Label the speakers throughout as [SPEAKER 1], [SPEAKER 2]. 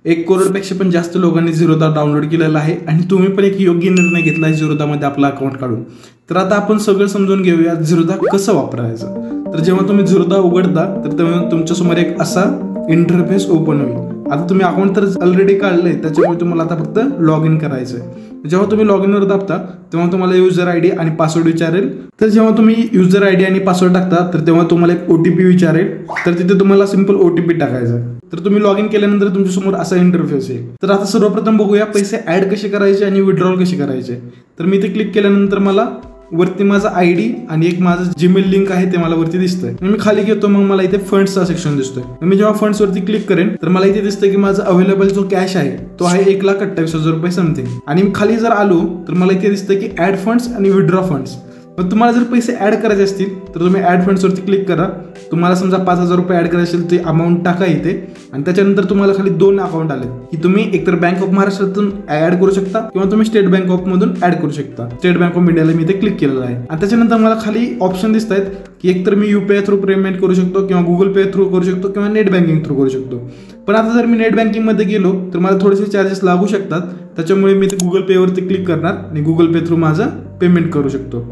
[SPEAKER 1] 1 करोडपेक्षा पण जास्त लोकांनी झिरोधा डाउनलोड केलेला आहे आणि तुम्ही पण एक योग्य निर्णय घेतला आहे झिरोधामध्ये आपला अकाउंट काढून. तर आता आपण सगळं समजून घेऊया झिरोधा कसं वापरायचं. तर जेव्हा तुम्ही झिरोधा उघडता तर तेव्हा तुमच्यासमोर एक असा इंटरफेस ओपन होईल. आता तुम्ही अकाउंट तर ऑलरेडी काढलंय, त्याच्यामुळे तुम्हाला आता फक्त लॉग इन करायचं आहे. जेव्हा तुम्ही लॉग इनवर दाबता तेव्हा तुम्हाला युजर आयडी आणि पासवर्ड विचारेल. तर जेव्हा तुम्ही युजर आयडी आणि पासवर्ड टाकता तर तेव्हा तुम्हाला एक OTP विचारेल. तर तिथे तुम्हाला सिंपल OTP टाकायचा. तर तुम्ही लॉग इन केल्यानंतर तुमच्यासमोर असा इंटरफेस येईल. तर आता सर्वप्रथम बघूया पैसे ऍड कसे करायचे आणि विड्रॉल कसे करायचे. तर मी इथे क्लिक केल्यानंतर मला वरती माझा ID आणि एक माझं जीमेल लिंक आहे ते मला वरती दिसतंय. मी खाली घेतो, मग मला इथे फंड्सचा सेक्शन दिसतोय. मी जेव्हा फंड्स वरती क्लिक करेन तर मला इथे दिसतंय की माझा अवेलेबल जो कॅश आहे तो आहे 1,28,000 रुपये समथिंग. आणि खाली जर आलो तर मला इथे दिसतंय की ऍड फंड्स आणि विड्रॉ फंड्स. पण तुम्हाला जर पैसे ऍड करायचे असतील तर तुम्ही ऍड फंड्स वरती क्लिक करा. तुम्हाला समजा 5,000 रुपये ऍड करायचे असेल ते अमाऊंट टाका इथे आणि त्याच्यानंतर तुम्हाला खाली 2 अकाउंट आले की तुम्ही एकतर बँक ऑफ महाराष्ट्रातून ऍड करू शकता किंवा तुम्ही स्टेट बँक ऑफ मधून ऍड करू शकता. स्टेट बँक ऑफ इंडियाला मी इथे क्लिक केलेलं आहे. आणि त्याच्यानंतर मला खाली ऑप्शन दिसत आहेत की एकतर मी UPI थ्रू पेमेंट करू शकतो किंवा गुगल पे थ्रू करू शकतो किंवा नेट बँकिंग थ्रू करू शकतो. पण आता जर मी नेट बँकिंग मध्ये गेलो तर मला थोडेसे चार्जेस लागू शकतात. त्याच्यामुळे मी ते गुगल पे वरती क्लिक करणार आणि गुगल पे थ्रू माझं पेमेंट करू शकतो.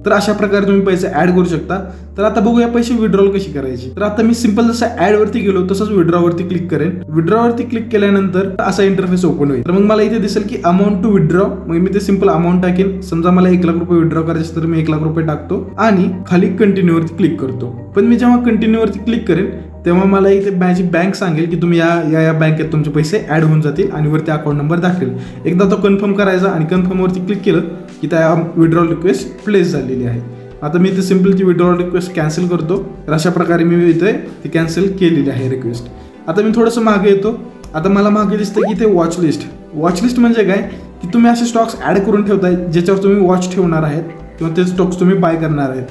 [SPEAKER 1] तर अशा प्रकारे तुम्ही पैसे ऍड करू शकता. तर आता बघूया पैसे विड्रॉल कशी करायची. तर आता मी सिंपल जसं ऍड वरती गेलो तसंच विड्रॉ वरती क्लिक करेन. विड्रॉ वरती क्लिक केल्यानंतर असा इंटरफेस ओपन होईल. तर मग मला इथे दिसेल की अमाऊंट टू विड्रॉ. मग मी ते सिंपल अमाऊंट टाकेन. समजा मला 1,00,000 रुपये विड्रॉ करायचे तर मी 1,00,000 रुपये टाकतो आणि खाली कंटिन्यू वरती क्लिक करतो. पण मी जेव्हा कंटिन्यू वरती क्लिक करेन तेव्हा मला इथे माझी बँक सांगेल की तुम्ही या बँकेत तुमचे पैसे ऍड होऊन जातील आणि वरती अकाउंट नंबर दाखवेल. एकदा तो कन्फर्म करायचा आणि कन्फर्म वरती क्लिक केलं की त्या विड्रॉल रिक्वेस्ट प्लेस झालेली आहे. आता मी इथे सिंपल ती विड्रॉल रिक्वेस्ट कॅन्सल करतो. तर अशा प्रकारे मी इथे ती कॅन्सल केलेली आहे रिक्वेस्ट. आता मी थोडंसं मागे येतो. आता मला मागे दिसतं की ते वॉच लिस्ट म्हणजे काय की तुम्ही असे स्टॉक्स ऍड करून ठेवताय ज्याच्यावर तुम्ही वॉच ठेवणार आहेत किंवा ते स्टॉक्स तुम्ही बाय करणार आहेत.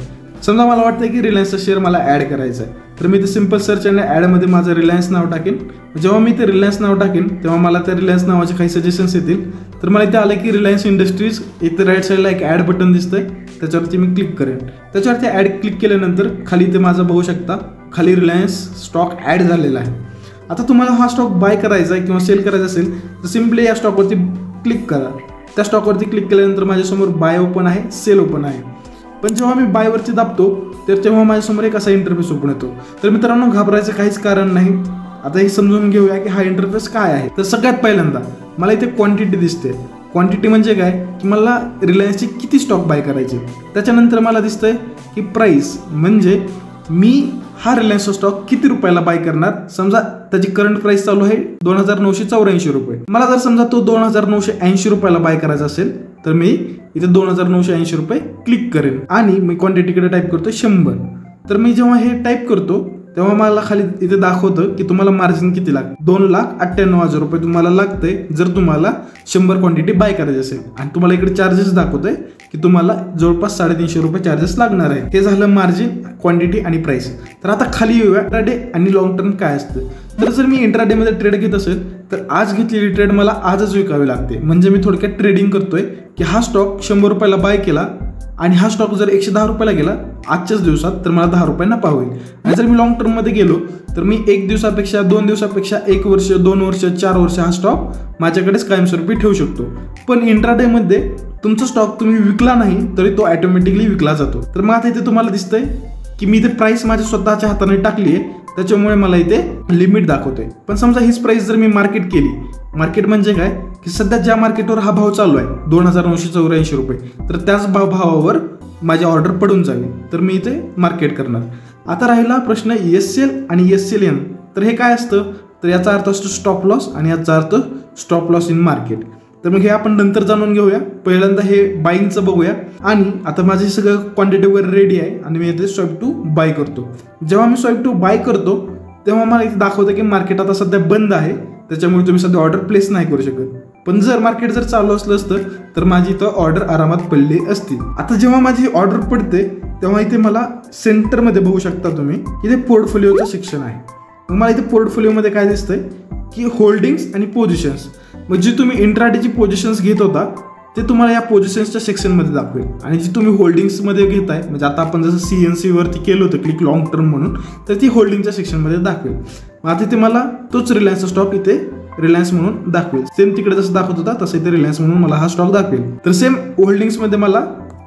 [SPEAKER 1] समजा मला वाटतं की रिलायन्सचा शेअर मला ऍड करायचा आहे तर मी ते सिंपल सर्च आणि ॲडमध्ये माझं रिलायन्स नाव टाकेन. जेव्हा मी ते रिलायन्स नाव टाकेन तेव्हा मला त्या रिलायन्स नावाचे काही सजेशन्स येतील. तर मला इथे आलं की रिलायन्स इंडस्ट्रीज इथे राईट साईडला एक ॲड बटन दिसतंय त्याच्यावरती मी क्लिक करेन. त्याच्यावरती ॲड क्लिक केल्यानंतर खाली ते माझं बघू शकता खाली रिलायन्स स्टॉक ॲड झालेला आहे. आता तुम्हाला हा स्टॉक बाय करायचा आहे किंवा सेल करायचा असेल तर सिम्पली या स्टॉकवरती क्लिक करा. त्या स्टॉकवरती क्लिक केल्यानंतर माझ्यासमोर बाय ओपन आहे, सेल ओपन आहे. पण जेव्हा मी बायवरती दाबतो तर तेव्हा माझ्यासमोर एक असा इंटरफेस ओपन येतो. तर मित्रांनो घाबरायचं काहीच कारण नाही. आता हे समजून घेऊया की हा इंटरफेस काय आहे. तर सगळ्यात पहिल्यांदा मला इथे क्वांटिटी दिसते. क्वांटिटी म्हणजे काय की मला रिलायन्सचे किती स्टॉक बाय करायचे. त्याच्यानंतर मला दिसतंय की प्राईस म्हणजे मी हा रिलायन्सचा स्टॉक किती रुपयाला बाय करणार. समजा त्याची करंट प्राइस चालू आहे 2,984 रुपये. मला जर समजा तो 2,980 रुपयाला बाय करायचा असेल तर मी इथे 2,980 रुपये क्लिक करेन आणि मी क्वांटिटीकडे टाईप करतो 100. तर मी जेव्हा हे टाईप करतो तेव्हा मला खाली इथे दाखवतं की तुम्हाला मार्जिन किती लागतं. 2,98,000 रुपये तुम्हाला लागतंय जर तुम्हाला 100 क्वांटिटी बाय करायची असेल. आणि तुम्हाला इकडे चार्जेस दाखवतंय की तुम्हाला जवळपास 350 रुपये चार्जेस लागणार आहे. हे झालं मार्जिन, क्वांटिटी आणि प्राइस. तर आता खाली येऊया इंट्राडे आणि लॉंग टर्म काय असतं. तर जर मी इंट्राडेमध्ये ट्रेड घेत असेल तर आज घेतलेली ट्रेड मला आजच विकावी लागते. म्हणजे मी थोडक्यात ट्रेडिंग करतोय की हा स्टॉक 100 रुपयाला बाय केला आणि हा स्टॉक जर 110 रुपयाला गेला आजच्याच दिवसात तर मला 10 रुपये नफा होईल. आणि जर मी लॉंग टर्ममध्ये गेलो तर मी 1 दिवसापेक्षा 2 दिवसापेक्षा 1 वर्ष 2 वर्ष 4 वर्ष हा स्टॉक माझ्याकडेच कायमस्वरूपी ठेवू शकतो. पण इंट्राडेमध्ये तुमचा स्टॉक तुम्ही विकला नाही तरी तो ऑटोमॅटिकली विकला जातो. तर मग आता इथे तुम्हाला दिसतंय की मी इथे प्राइस माझ्या स्वतःच्या हाताने टाकली आहे त्याच्यामुळे मला इथे लिमिट दाखवतोय. पण समजा हीच प्राइस जर मी मार्केट केली, मार्केट म्हणजे काय की सध्या ज्या मार्केटवर हा भाव चालू आहे 2,984 रुपये तर त्याच भावावर माझी ऑर्डर पडून जावी तर मी इथे मार्केट करणार. आता राहिला प्रश्न SL आणि SLN. तर हे काय असतं तर याचा अर्थ असतो स्टॉप लॉस आणि याचा अर्थ स्टॉप लॉस इन मार्केट. तर मग हे आपण नंतर जाणून घेऊया. पहिल्यांदा हे बाईंगचं बघूया. आणि आता माझे सगळं क्वांटिटी वगैरे रेडी आहे आणि मी इथे स्वाईप टू बाय करतो. जेव्हा मी स्वाईप टू बाय करतो तेव्हा मला इथे दाखवतं की मार्केट आता सध्या बंद आहे त्याच्यामुळे तुम्ही सध्या ऑर्डर प्लेस नाही करू शकत. पण जर मार्केट जर चालू असलं असतं तर माझी इथं ऑर्डर आरामात पडली असती. आता जेव्हा माझी ऑर्डर पडते तेव्हा इथे मला सेंटरमध्ये बघू शकता तुम्ही इथे पोर्टफोलिओचं सेक्शन आहे. मग मला इथे पोर्टफोलिओमध्ये काय दिसतंय की होल्डिंग्स आणि पोझिशन्स. मग जी तुम्ही इंट्राडेची पोझिशन्स घेत होता ते तुम्हाला या पोझिशन्सच्या सेक्शनमध्ये दाखवेल. आणि जी तुम्ही होल्डिंग्समध्ये घेताय म्हणजे आता आपण जसं CNC वरती केलं होतं क्लिक लॉंग टर्म म्हणून तर ती होल्डिंगच्या सेक्शनमध्ये दाखवेल. मग आता इथे मला तोच रिलायन्सचा स्टॉक इथे रिलायन्स म्हणून दाखवेल. सेम तिकडे जसं दाखवत होता तसं इथे रिलायन्स म्हणून मला हा स्टॉक दाखवेल. तर सेम होल्डिंग्स मध्ये मला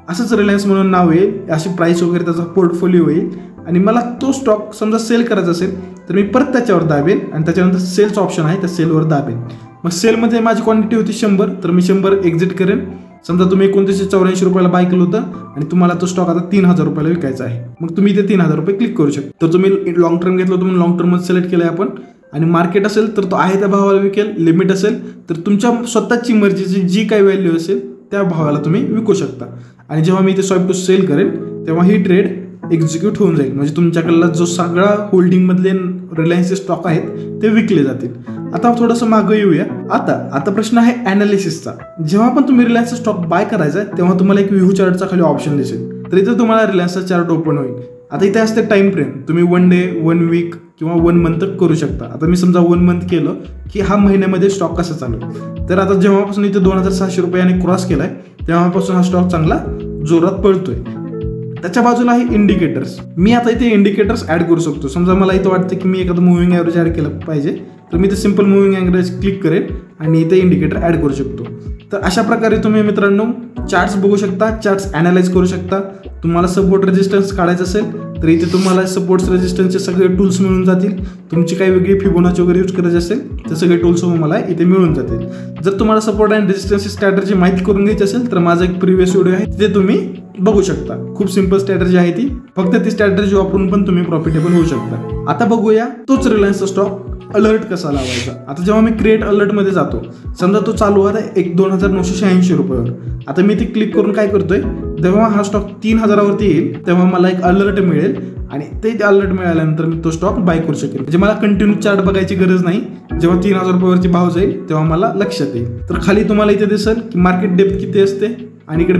[SPEAKER 1] असंच रिलायन्स म्हणून नाव येईल, अशी प्राइस वगैरे त्याचा पोर्टफोलिओ येईल आणि मला तो स्टॉक समजा सेल करायचा असेल तर मी परत त्याच्यावर दाबेन आणि त्याच्यानंतर सेलचं ऑप्शन आहे त्या सेलवर दाबेन. मग सेलमध्ये माझी क्वांटिटी होती 100, तर मी 100 एक्झिट करेन. समजा तुम्ही 2984 रुपयाला बाय केलं होतं आणि तुम्हाला तो स्टॉक आता 3000 रुपयाला विकायचा आहे, मग तुम्ही ते 3000 रुपये क्लिक करू शकता. तर तुम्ही लॉंग टर्म घेतलं होतं म्हणून लॉंग टर्म सिलेक्ट केलं आपण आणि मार्केट असेल तर तो आहे त्या भावाला विकेल, लिमिट असेल तर तुमच्या स्वतःची मर्जीची जी काही व्हॅल्यू असेल त्या भावाला तुम्ही विकू शकता. आणि जेव्हा मी ते स्वाईप टू सेल करेन तेव्हा ही ट्रेड एक्झिक्यूट होऊन जाईल, म्हणजे तुमच्याकडला जो सगळा होल्डिंगमधले रिलायन्सचे स्टॉक आहेत ते विकले जातील. आता थोडंसं मागं येऊया. आता प्रश्न आहे ॲनालिसिसचा. जेव्हा पण तुम्ही रिलायन्सचा स्टॉक बाय करायचा आहे तेव्हा तुम्हाला एक व्ह्यू चार्टचा खाली ऑप्शन दिसेल, तर इथे तुम्हाला रिलायन्सचा चार्ट ओपन होईल. आता इथे असते टाइम फ्रेम, तुम्ही 1 डे 1 वीक किंवा 1 मंथ करू शकता. आता मी समजा 1 मंथ केलं की हा महिन्यामध्ये स्टॉक कसा चालू. तर आता जेव्हापासून इथे 2600 रुपयाने क्रॉस केलाय तेव्हापासून हा स्टॉक चांगला जोरात पळतोय. त्याच्या बाजूला आहे इंडिकेटर्स. मी आता इथे इंडिकेटर्स ऍड करू शकतो. समजा मला इथं वाटतं की मी एखादं मुव्हिंग ॲव्हरेज ऍड केलं पाहिजे तर मी ते सिंपल मुव्हिंग ॲव्हरेज क्लिक करेन आणि इथे इंडिकेटर ऍड करू शकतो. तर अशा प्रकारे तुम्ही मित्रांनो चार्ट्स बघू शकता, चार्ट्स ॲनालाइज करू शकता. तुम्हाला सपोर्ट रेजिस्टन्स काढायचं असेल तर इथे तुम्हाला सपोर्ट्स रेजिस्टन्सचे सगळे टूल्स मिळून जातील. तुमची काही वेगळी फिबोनाची वगैरे यूज करायची असेल तर सगळे टूल्स तुम्हाला इथे मिळून जातील. जर तुम्हाला सपोर्ट अँड रेजिस्टन्सची स्ट्रॅटर्जी माहिती करून घ्यायची असेल तर माझा एक प्रिव्हियस व्हिडिओ आहे तिथे तुम्ही बघू शकता. खूप सिंपल स्ट्रॅटर्जी आहे ती, फक्त ती स्ट्रॅटर्जी वापरून पण तुम्ही प्रॉफिटेबल होऊ शकता. आता बघूया तोच रिलायन्सचा स्टॉक अलर्ट कसा लावायचा. आता जेव्हा मी क्रिएट अलर्ट मध्ये जातो, समजा तो चालू होता 2980 रुपयावर. आता मी ते क्लिक करून काय करतोय, जेव्हा हा स्टॉक 3000 वरती येईल तेव्हा मला एक अलर्ट मिळेल आणि ते अलर्ट मिळाल्यानंतर मी तो स्टॉक बाय करू शकेल. म्हणजे मला कंटिन्यू चार्ट बघायची गरज नाही. जेव्हा 3000 रुपयावरची भाव जाईल तेव्हा मला लक्षात येईल. तर खाली तुम्हाला इथे दिसेल की मार्केट डेप्थ किती असते आणि इकडे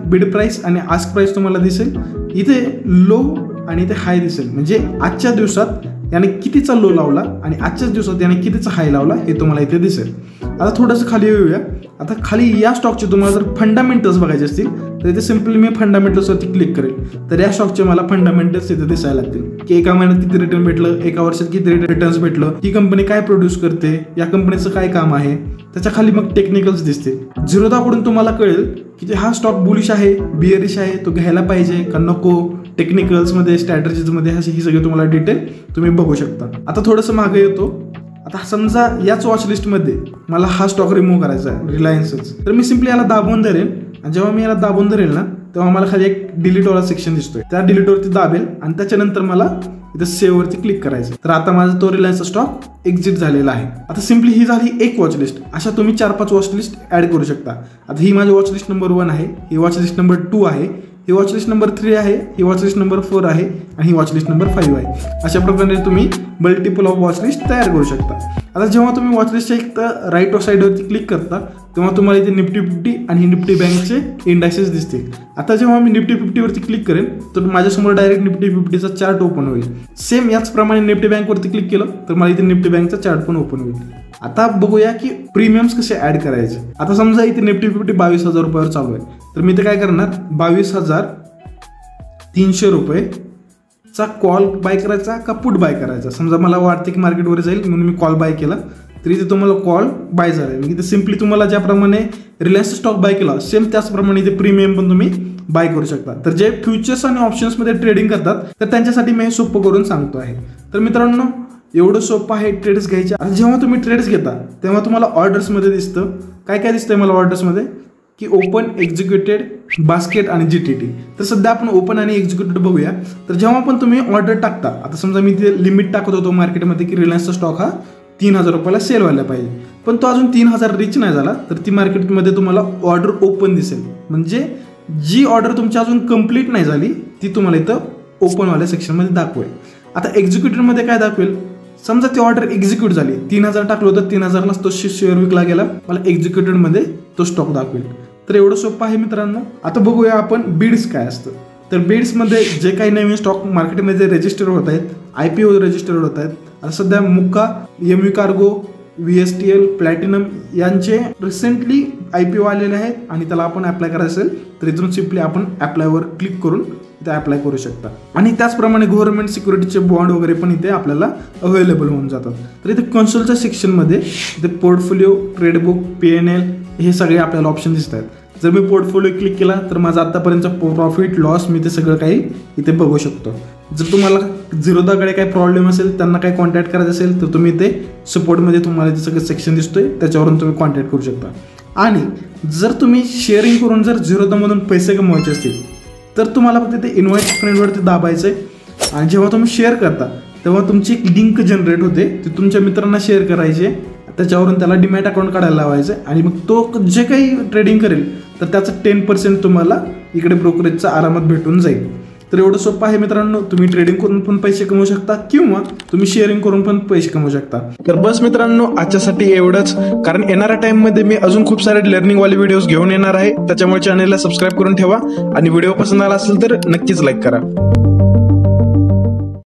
[SPEAKER 1] बिड प्राइस आणि आस्क प्राइस तुम्हाला दिसेल. इथे लो आणि इथे हाय दिसेल, म्हणजे आजच्या दिवसात याने कितीचा लो लावला आणि आजच्याच दिवसात याने कितीचा हाय लावला हे तुम्हाला इथे दिसेल. आता थोडंसं खाली येऊया. आता खाली या स्टॉकचे तुम्हाला जर फंडामेंटल्स बघायचे असतील तर इथे सिम्पली मी फंडामेंटल्सवरती क्लिक करेल. तर या स्टॉकचे मला फंडामेंटल्स इथे दिसायला लागतील की एका महिन्यात किती रिटर्न भेटलं, एका वर्षात किती रिटर्न्स भेटलं, ही कंपनी काय प्रोड्यूस करते, या कंपनीचं काय काम आहे. त्याच्या खाली मग टेक्निकल्स दिसतील. झिरोधाकडून तुम्हाला कळेल की हा स्टॉक बुलिश आहे, बिअरिश आहे, तो घ्यायला पाहिजे का नको. टेक्निकल्समध्ये स्ट्रॅटर्जीजमध्ये ही सगळी तुम्हाला डिटेल तुम्ही बघू शकता. आता थोडंसं मागे येतो. आता समजा याच वॉच लिस्टमध्ये मला हा स्टॉक रिमूव्ह करायचा आहे रिलायन्सच, तर मी सिम्पली याला दाबून धरेन आणि जेव्हा मी याला दाबून धरेल ना तेव्हा मला खाली एक डिलीटवाला सेक्शन दिसतोय. त्या डिलीटवरती दाबेल आणि त्याच्यानंतर मला इथं सेव्ह वरती क्लिक करायचं. तर आता माझा तो रिलायन्सचा स्टॉक एक्झिट झालेला आहे. आता सिम्पली ही झाली एक वॉच लिस्ट. अशा तुम्ही 4-5 वॉच लिस्ट ऍड करू शकता. आता ही माझी वॉच लिस्ट नंबर 1 आहे, ही वॉच लिस्ट नंबर 2 आहे, ही वॉच लिस्ट नंबर 3 आहे, ही वॉच लिस्ट नंबर 4 आहे आणि ही वॉच लिस्ट नंबर 5 आहे. अशा प्रकारे तुम्ही मल्टिपल ऑफ वॉच लिस्ट तयार करू शकता. आता जेव्हा तुम्ही वॉच लिस्टच्या एक राईट साईडवरती क्लिक करता तेव्हा तुम्हाला इथे निफ्टी 50 आणि निफ्टी बँकचे इंडायसेस दिसतील. आता जेव्हा मी निफ्टी 50 वरती क्लिक करेन तर माझ्यासमोर डायरेक्ट निफ्टी 50चा चार्ट ओपन होईल. सेम याचप्रमाणे निफ्टी बँकवरती क्लिक केलं तर मला इथे निफ्टी बँकचा चार्ट पण ओपन होईल. आता बघूया की प्रीमियम्स कसे ऍड करायचे. आता समजा इथे निफ्टी 50 22,000 रुपयावर चालू आहे, तर मी इथे काय करणार 22,300 रुपयेचा कॉल बाय करायचा का पुट बाय करायचा. समजा मला वाटते की मार्केटवर जाईल म्हणून मी कॉल बाय केला, तर इथे तुम्हाला कॉल बाय झाला. इथे सिम्पली तुम्हाला ज्याप्रमाणे रिलायन्स स्टॉक बाय केला सेम त्याचप्रमाणे इथे प्रीमियम पण तुम्ही बाय करू शकता. तर जे फ्युचर्स आणि ऑप्शन्समध्ये ट्रेडिंग करतात तर त्यांच्यासाठी मी हे सोपं करून सांगतो आहे. तर मित्रांनो एवढं सोपं आहे ट्रेड्स घ्यायचे. आणि जेव्हा तुम्ही ट्रेड्स घेता तेव्हा तुम्हाला ऑर्डर्समध्ये दिसतं काय काय दिसतंय मला ऑर्डर्समध्ये की ओपन, एक्झिक्युटेड, बास्केट आणि जीटीटी. तर सध्या आपण ओपन आणि एक्झिक्युटेड बघूया. तर जेव्हा पण तुम्ही ऑर्डर टाकता, आता समजा मी ते लिमिट टाकत होतो मार्केटमध्ये की रिलायन्सचा स्टॉक हा 3000 रुपयाला सेल व्हायला पाहिजे, पण तो अजून 3000 रीच नाही झाला, तर ती मार्केटमध्ये तुम्हाला ऑर्डर ओपन दिसेल. म्हणजे जी ऑर्डर तुमची अजून कंप्लीट नाही झाली ती तुम्हाला इथं ओपनवाल्या सेक्शनमध्ये दाखवेल. आता एक्झिक्युटेडमध्ये काय दाखवेल, समजा ती ऑर्डर एक्झिक्यूट झाली, 3000 टाकलं होतं, 3000लाच तो शेअर विकला गेला, मला एक्झिक्युटेडमध्ये तो स्टॉक दाखवेल. तर एवढं सोपं आहे मित्रांनो. आता बघूया आपण बिड्स काय असतं. तर बिड्समध्ये जे काही नवीन स्टॉक मार्केटमध्ये रजिस्टर होत आहेत, IPO रजिस्टर होत आहेत. आता सध्या मुक्का, MV कार्गो, VSTL, प्लॅटिनम यांचे रिसेंटली IPO आलेले आहेत आणि त्याला आपण अप्लाय करायचं असेल तर इथून सिम्पली आपण अप्लायवर क्लिक करून ते अप्लाय करू शकता. आणि त्याचप्रमाणे गव्हर्नमेंट सिक्युरिटीचे बॉन्ड वगैरे पण इथे आपल्याला अवेलेबल होऊन जातात. तर इथे कन्सोलच्या सेक्शनमध्ये इथे पोर्टफोलिओ, ट्रेडबुक, PNL हे सगळे आपल्याला ऑप्शन दिसत आहेत. जर मी पोर्टफोलिओ क्लिक केला तर माझा आतापर्यंतचा प्रॉफिट लॉस मी ते सगळं काही इथे बघू शकतो. जर तुम्हाला झिरोदाकडे काही प्रॉब्लेम असेल, त्यांना काही कॉन्टॅक्ट करायचं असेल तर तुम्ही इथे सपोर्टमध्ये तुम्हाला जे सगळं सेक्शन दिसतोय त्याच्यावरून तुम्ही कॉन्टॅक्ट करू शकता. आणि जर तुम्ही शेअरिंग करून जर झिरोदामधून पैसे कमवायचे असतील तर तुम्हाला फक्त ते इन्व्हाइट फ्रेंडवरती दाबायचं आहे. आणि जेव्हा तुम्ही शेअर करता तेव्हा तुमची एक लिंक जनरेट होते, ती तुमच्या मित्रांना शेअर करायची, त्याच्यावरून त्याला डीमॅट अकाउंट काढायला लावायचं आणि मग तो जे काही ट्रेडिंग करेल तर त्याचं 10% तुम्हाला इकडे ब्रोकरेजचा आरामात भेटून जाईल. तर एवढं सोपं आहे मित्रांनो. तुम्ही ट्रेडिंग करून पण पैसे कमवू शकता किंवा तुम्ही शेअरिंग करून पण पैसे कमवू शकता. तर बस मित्रांनो, आजच्यासाठी एवढंच. कारण येणाऱ्या टाइममध्ये मी अजून खूप सारे लर्निंगवाले व्हिडिओज घेऊन येणार आहे, त्याच्यामुळे चॅनलला सबस्क्राईब करून ठेवा आणि व्हिडिओ पसंत आला असेल तर नक्कीच लाईक करा.